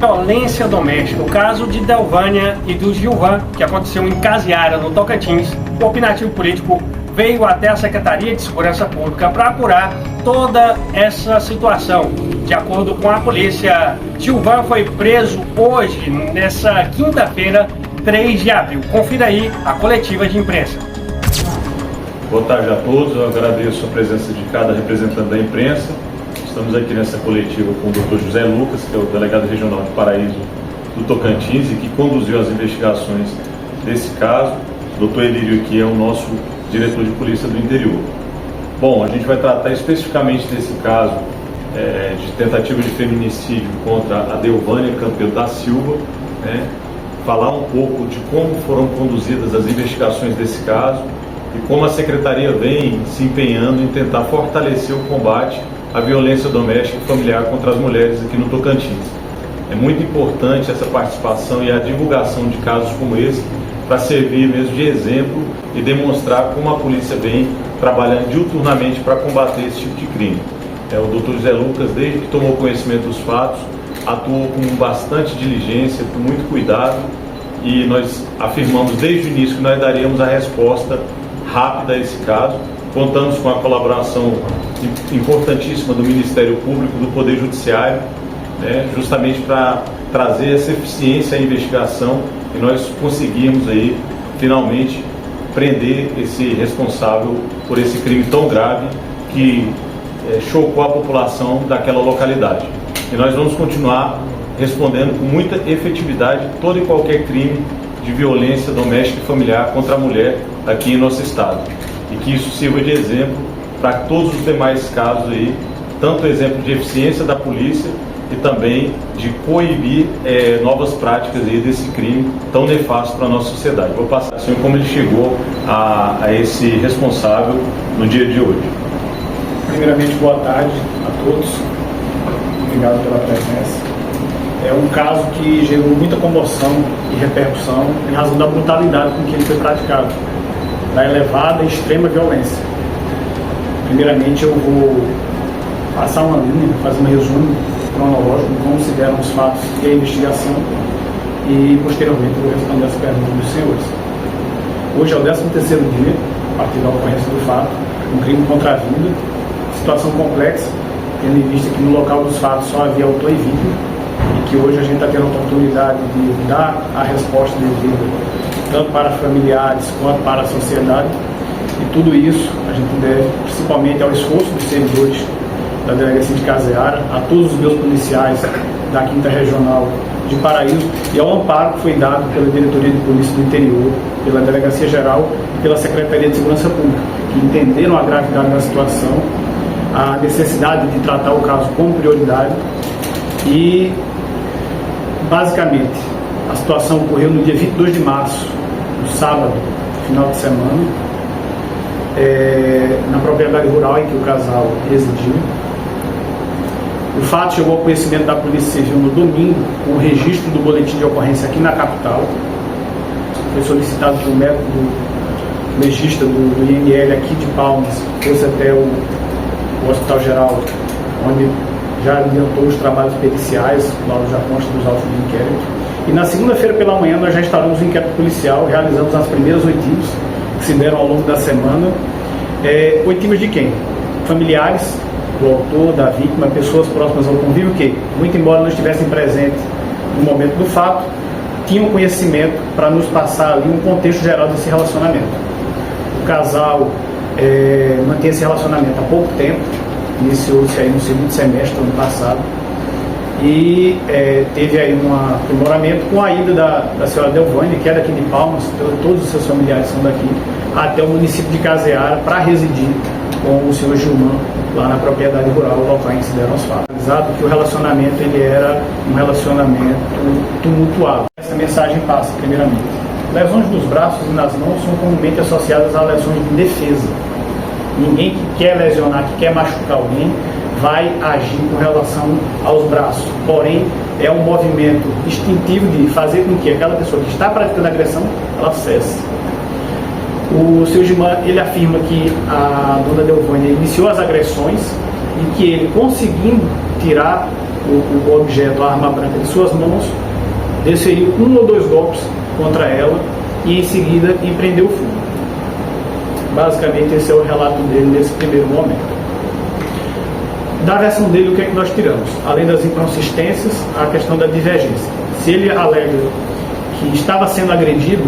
Violência doméstica, o caso de Delvânia e do Gilvan, que aconteceu em Casiara, no Tocantins. O opinativo político veio até a Secretaria de Segurança Pública para apurar toda essa situação. De acordo com a polícia, Gilvan foi preso hoje, nessa quinta-feira, 3 de abril. Confira aí a coletiva de imprensa. Boa tarde a todos, eu agradeço a presença de cada representante da imprensa. Estamos aqui nessa coletiva com o Dr. José Lucas, que é o delegado regional de Paraíso do Tocantins e que conduziu as investigações desse caso. O Dr. Elírio aqui é o nosso diretor de polícia do interior. Bom, a gente vai tratar especificamente desse caso de tentativa de feminicídio contra a Delvânia Campelo da Silva, né? Falar um pouco de como foram conduzidas as investigações desse caso e como a Secretaria vem se empenhando em tentar fortalecer o combate à violência doméstica e familiar contra as mulheres aqui no Tocantins. É muito importante essa participação e a divulgação de casos como esse para servir mesmo de exemplo e demonstrar como a polícia vem trabalhando diuturnamente para combater esse tipo de crime. O Dr. José Lucas, desde que tomou conhecimento dos fatos, atuou com bastante diligência, com muito cuidado, e nós afirmamos desde o início que nós daríamos a resposta rápida a esse caso. Contamos com a colaboração importantíssima do Ministério Público, do Poder Judiciário, né, justamente para trazer essa eficiência à investigação e nós conseguimos aí, finalmente, prender esse responsável por esse crime tão grave que chocou a população daquela localidade. E nós vamos continuar respondendo com muita efetividade todo e qualquer crime de violência doméstica e familiar contra a mulher aqui em nosso estado. E que isso sirva de exemplo para todos os demais casos aí, tanto exemplo de eficiência da polícia e também de coibir novas práticas aí desse crime tão nefasto para a nossa sociedade. Vou passar assim como ele chegou a esse responsável no dia de hoje. Primeiramente, boa tarde a todos. Obrigado pela presença. É um caso que gerou muita comoção e repercussão em razão da brutalidade com que ele foi praticado, da elevada e extrema violência. Primeiramente, eu vou passar uma linha, fazer um resumo cronológico de como se deram os fatos e a investigação e, posteriormente, eu vou responder as perguntas dos senhores. Hoje é o 13º dia, a partir da ocorrência do fato, um crime contra a vida, situação complexa, tendo em vista que no local dos fatos só havia autor e vítima, e que hoje a gente está tendo a oportunidade de dar a resposta devida, tanto para familiares quanto para a sociedade. E tudo isso a gente deve principalmente ao esforço dos servidores da Delegacia de Casiara, a todos os meus policiais da 5ª Regional de Paraíso e ao amparo que foi dado pela Diretoria de Polícia do Interior, pela Delegacia Geral e pela Secretaria de Segurança Pública, que entenderam a gravidade da situação, a necessidade de tratar o caso com prioridade e, basicamente, a situação ocorreu no dia 22 de março, no sábado, final de semana, na propriedade rural em que o casal residiu. O fato chegou ao conhecimento da Polícia Civil no domingo, com o registro do boletim de ocorrência aqui na capital. Foi solicitado que o médico do legista do IML aqui de Palmas fosse até o Hospital Geral, onde já adiantou os trabalhos periciais, lá já consta dos autos de inquérito. E na segunda-feira pela manhã nós já instalamos o inquérito policial, realizamos as primeiras oitivas que se deram ao longo da semana. Oitivas de quem? Familiares do autor, da vítima, pessoas próximas ao convívio que, muito embora não estivessem presentes no momento do fato, tinham conhecimento para nos passar ali um contexto geral desse relacionamento. O casal mantinha esse relacionamento há pouco tempo, iniciou-se aí no segundo semestre do ano passado, e teve aí um aprimoramento com a ida da senhora Delvânia, que é daqui de Palmas, todos os seus familiares são daqui, até o município de Casiara para residir com o senhor Gilvan, lá na propriedade rural, local em que se deram os fatos. Que o relacionamento ele era um relacionamento tumultuado. Essa mensagem passa, primeiramente. Lesões dos braços e nas mãos são comumente associadas a lesões de defesa. Ninguém que quer lesionar, que quer machucar alguém, vai agir com relação aos braços. Porém, é um movimento instintivo de fazer com que aquela pessoa que está praticando a agressão, ela cesse. O seu Gilvan, ele afirma que a dona Delvânia iniciou as agressões e que ele, conseguindo tirar o objeto, a arma branca, de suas mãos, desferiu 1 ou 2 golpes contra ela e em seguida empreendeu fuga. Basicamente esse é o relato dele nesse primeiro momento. Da versão dele, o que é que nós tiramos? Além das inconsistências, a questão da divergência. Se ele alega que estava sendo agredido,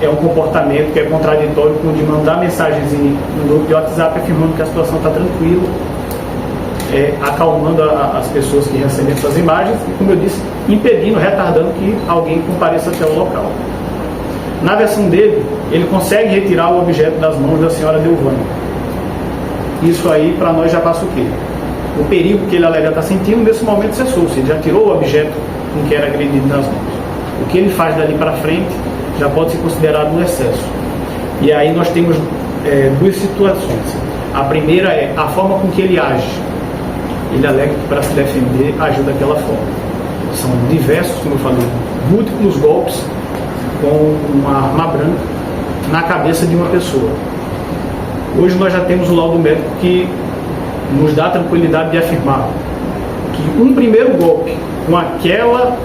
é um comportamento que é contraditório com o de mandar mensagens no grupo de WhatsApp afirmando que a situação está tranquila, acalmando as pessoas que recebem essas imagens e, como eu disse, impedindo, retardando que alguém compareça até o local. Na versão dele, ele consegue retirar o objeto das mãos da senhora Delvânia. Isso aí, para nós, já passa o quê? O perigo que ele alega estar sentindo, nesse momento, cessou-se. Ele já tirou o objeto com que era agredido nas mãos. O que ele faz dali para frente já pode ser considerado um excesso. E aí nós temos 2 situações. A primeira é a forma com que ele age. Ele alega que para se defender agiu daquela forma. São diversos, como eu falei, múltiplos golpes com uma arma branca na cabeça de uma pessoa. Hoje nós já temos o laudo médico que nos dá a tranquilidade de afirmar que um primeiro golpe com aquela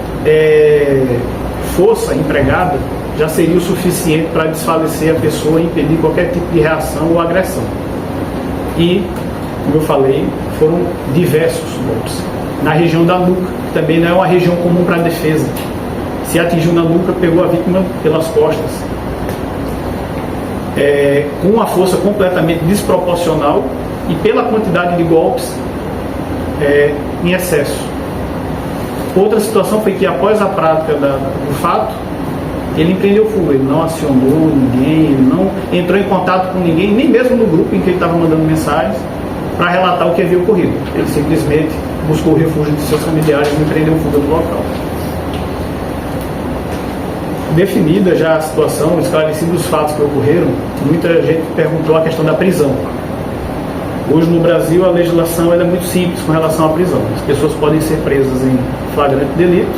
força empregada já seria o suficiente para desfalecer a pessoa e impedir qualquer tipo de reação ou agressão. E, como eu falei, foram diversos golpes. Na região da nuca, que também não é uma região comum para a defesa. Se atingiu na nuca, pegou a vítima pelas costas. Com uma força completamente desproporcional e pela quantidade de golpes em excesso. Outra situação foi que, após a prática do fato, ele empreendeu fuga. Ele não acionou ninguém, ele não entrou em contato com ninguém, nem mesmo no grupo em que ele estava mandando mensagens, para relatar o que havia ocorrido. Ele simplesmente buscou o refúgio de seus familiares e empreendeu fuga do local. Definida já a situação, esclarecidos os fatos que ocorreram, muita gente perguntou a questão da prisão. Hoje no Brasil a legislação é muito simples com relação à prisão. As pessoas podem ser presas em flagrante delito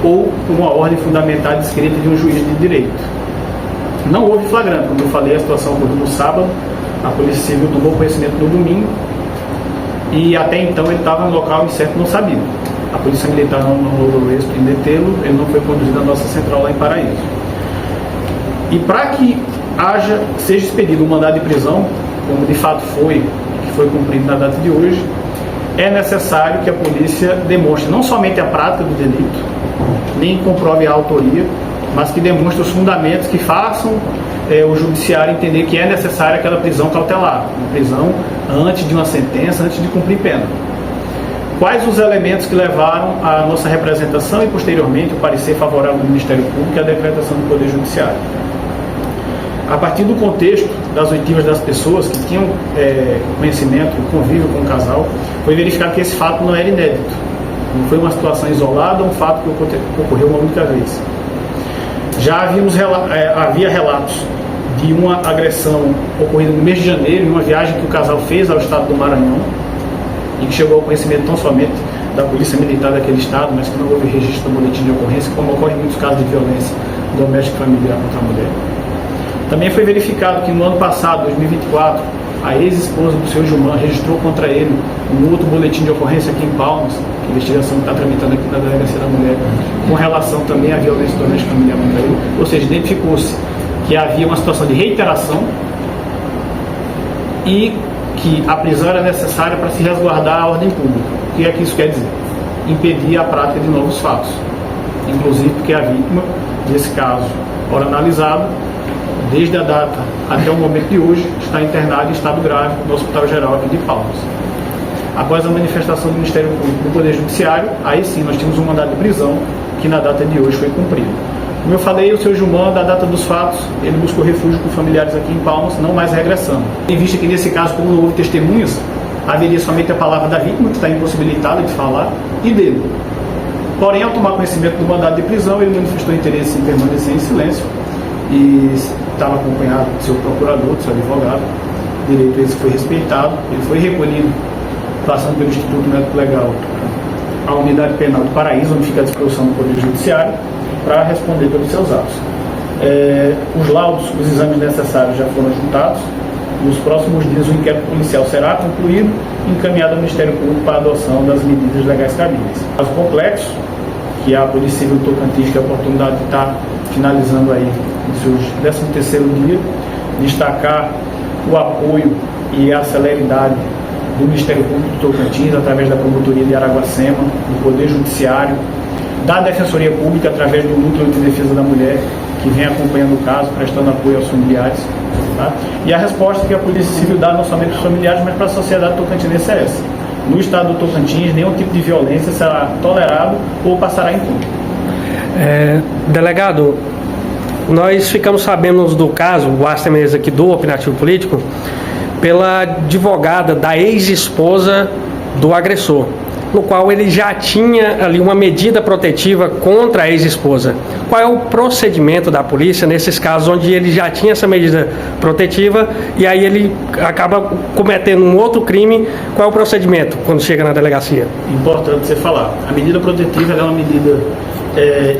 ou por uma ordem fundamentada escrita de um juiz de direito. Não houve flagrante, como eu falei, a situação ocorreu no sábado, a Polícia Civil tomou conhecimento no domingo e até então ele estava no local incerto, não sabia. A Polícia Militar não logrou êxito em detê-lo, ele não foi conduzido à nossa central lá em Paraíso. E para que seja expedido um mandado de prisão, como de fato foi, que foi cumprido na data de hoje, é necessário que a polícia demonstre não somente a prática do delito, nem comprove a autoria, mas que demonstre os fundamentos que façam o judiciário entender que é necessária aquela prisão cautelar, uma prisão antes de uma sentença, antes de cumprir pena. Quais os elementos que levaram à nossa representação e, posteriormente, o parecer favorável do Ministério Público e a decretação do Poder Judiciário? A partir do contexto das oitivas das pessoas que tinham conhecimento, convívio com o casal, foi verificado que esse fato não era inédito. Não foi uma situação isolada, um fato que ocorreu uma única vez. Já havia relatos de uma agressão ocorrida no mês de janeiro, em uma viagem que o casal fez ao estado do Maranhão, e que chegou ao conhecimento não somente da Polícia Militar daquele estado, mas que não houve registro do boletim de ocorrência, como ocorre em muitos casos de violência doméstica e familiar contra a mulher. Também foi verificado que no ano passado, 2024, a ex-esposa do seu Gilmar registrou contra ele um outro boletim de ocorrência aqui em Palmas, que a investigação está tramitando aqui na Delegacia da Mulher, com relação também à violência doméstica e familiar contra ele. Ou seja, identificou-se que havia uma situação de reiteração e que a prisão era necessária para se resguardar a ordem pública. O que é que isso quer dizer? Impedir a prática de novos fatos. Inclusive porque a vítima, nesse caso, ora analisado, desde a data até o momento de hoje, está internada em estado grave no Hospital Geral aqui de Palmas. Após a manifestação do Ministério Público do Poder Judiciário, aí sim nós tínhamos um mandado de prisão que na data de hoje foi cumprido. Como eu falei, o seu Gilmar, da data dos fatos, ele buscou refúgio com familiares aqui em Palmas, não mais regressando. Em vista que nesse caso, como não houve testemunhas, haveria somente a palavra da vítima, que está impossibilitada de falar, e dele. Porém, ao tomar conhecimento do mandado de prisão, ele manifestou interesse em permanecer em silêncio e estava acompanhado do seu procurador, do seu advogado. O direito esse foi respeitado, ele foi recolhido, passando pelo Instituto Médico Legal, à Unidade Penal do Paraíso, onde fica à disposição do Poder Judiciário, para responder pelos seus atos. Os laudos, os exames necessários já foram juntados Nos próximos dias, o inquérito policial será concluído e encaminhado ao Ministério Público para a adoção das medidas legais cabíveis. Caso complexo, que a Polícia Civil do Tocantins, que é a oportunidade de estar finalizando aí os seus 13º dia, destacar o apoio e a celeridade do Ministério Público do Tocantins, através da Promotoria de Araguacema, do Poder Judiciário, da Defensoria Pública, através do Núcleo de Defesa da Mulher, que vem acompanhando o caso, prestando apoio aos familiares. Tá? E a resposta que a Polícia Civil dá não somente para os familiares, mas para a sociedade tocantinense é essa. No estado do Tocantins, nenhum tipo de violência será tolerado ou passará impune. Delegado, nós ficamos sabendo do caso, o Astemesa aqui do Opinativo Político, pela advogada da ex-esposa do agressor, no qual ele já tinha ali uma medida protetiva contra a ex-esposa. Qual é o procedimento da polícia nesses casos onde ele já tinha essa medida protetiva e aí ele acaba cometendo um outro crime? Qual é o procedimento quando chega na delegacia? Importante você falar. A medida protetiva é uma medida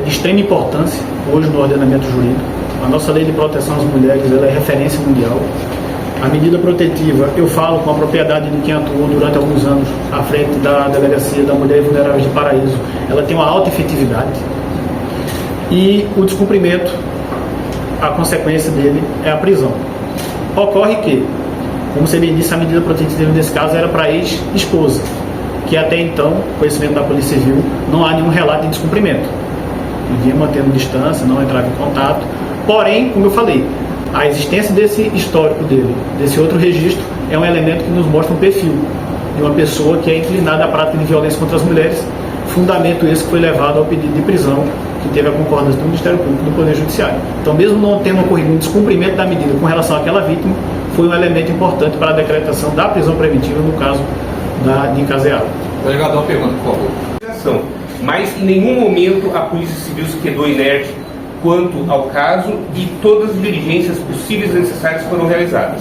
de extrema importância hoje no ordenamento jurídico. A nossa lei de proteção às mulheres ela é referência mundial. A medida protetiva, eu falo com a propriedade de quem atuou durante alguns anos à frente da Delegacia da Mulher e Vulneráveis de Paraíso, ela tem uma alta efetividade. E o descumprimento, a consequência dele é a prisão. Ocorre que, como você bem disse, a medida protetiva nesse caso era para a ex-esposa, que até então, conhecimento da Polícia Civil, não há nenhum relato de descumprimento. Ele vinha mantendo distância, não entrava em contato. Porém, como eu falei, a existência desse histórico dele, desse outro registro, é um elemento que nos mostra um perfil de uma pessoa que é inclinada à prática de violência contra as mulheres, fundamento esse que foi levado ao pedido de prisão, que teve a concordância do Ministério Público e do Poder Judiciário. Então, mesmo não tendo ocorrido um descumprimento da medida com relação àquela vítima, foi um elemento importante para a decretação da prisão preventiva no caso de Caseado. Delegado, uma pergunta, por favor. Mas em nenhum momento a Polícia Civil se quedou inerte quanto ao caso e todas as diligências possíveis e necessárias foram realizadas.